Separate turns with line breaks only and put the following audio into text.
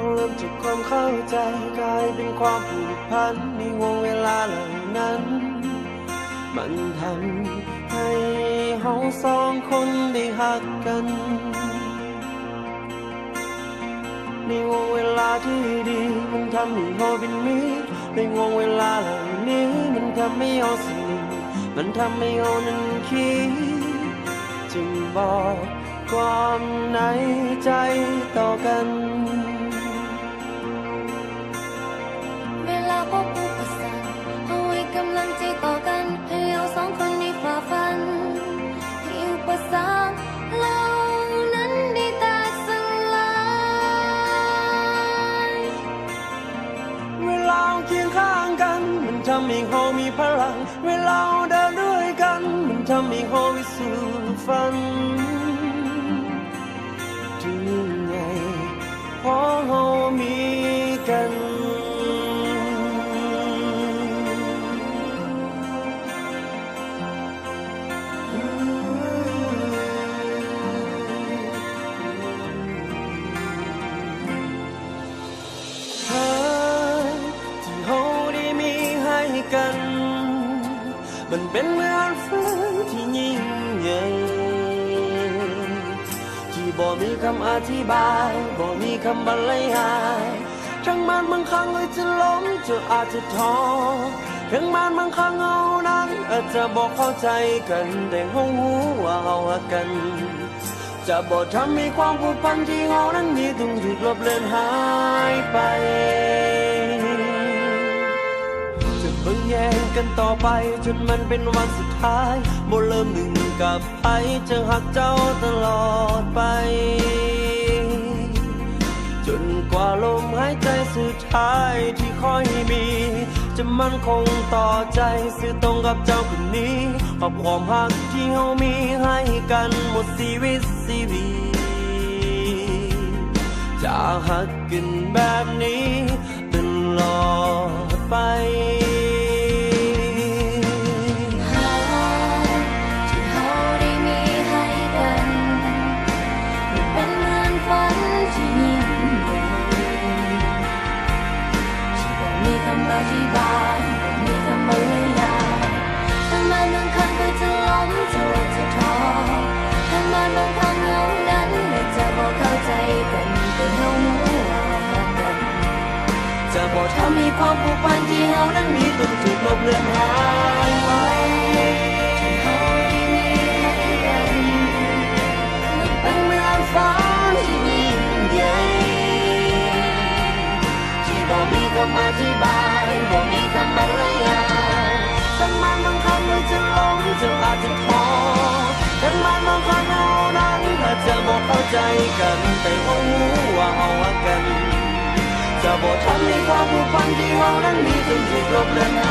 เริ่มจากความเข้าใจกลายเป็นความผูกพันในวงเวลาเหล่านั้นมันทำให้เราสองคนได้หักกันในวงเวลาที่ดีมันทำให้เราเป็นมิตรในวงเวลาเหล่านี้มันทำให้เราสนิทมันทำให้เรานั้นคิดจึงบอกความในใจต่อกัน
เวลาพบอุปสรรคเอาไว้กำลังใจต่อกันให้เราสองคนได้ฝ่าฟันให้อุปสรรคเหล่านั้นได้แตกสลาย
เวลาเคียงข้างกันมันทำให้เรามีพลังเวลาเดินด้วยกันมันทำให้เราไปสู่ฝันที่ยิ่งใหญ่เพราะเรามีกันมันเป็นเหมือนฝันที่ยิ่งใหญ่ที่บ่มีคำอธิบายบ่มีคำบรรยายทั้งมันบางครั้งเลยจะล้มจะอาจจะท้อทั้งมันบางครั้งเอานั้นอาจจะบอกเข้าใจกันแต่เรารู้ว่าเรารักกันจะบอกทำให้ความผูกพันที่เรานั้นมีต้องถูกลบเลือนหายไปเบิ่งแย่งกันต่อไปจนมันเป็นวันสุดท้ายบ่เริ่มหนึ่งกับไผจะหักเจ้าตลอดไปจนกว่าลมหายใจสุดท้ายที่คอยมีจะมั่นคงต่อใจซื่อตรงกับเจ้าคนนี้ขอบความหักที่เรามีให้กันหมดชีวิตจะหักกันแบบนี้ตลอดไป
อธิบายมีคำบรรยายทั้งมันบางครั้งก็จะล้มจะว่าจะท้อทั้งมันบางครั้งเรานั้นไม่จะบอกเข้าใจกันแต่เรารู้ว่ารักกัน
จะบอกทำให้ความผูกพันที่เรานั้นมีต้องถูกลบเลือนหายไปเป็นเมืองฟ้าที่ยิ่งใหญ่ที่บ่มีคำอธิบายบ่มีคำบรรยายทั้งมันบางครั้งเราจะล้มจะอาจจะท้อทั้งมันบางครั้งเรานั้นอาจจะบอกเข้าใจกันแต่เรารู้ว่าเรารักกันจะบอกทำให้ความผูกพันที่เรานั้นมีจนถูกลบเลือน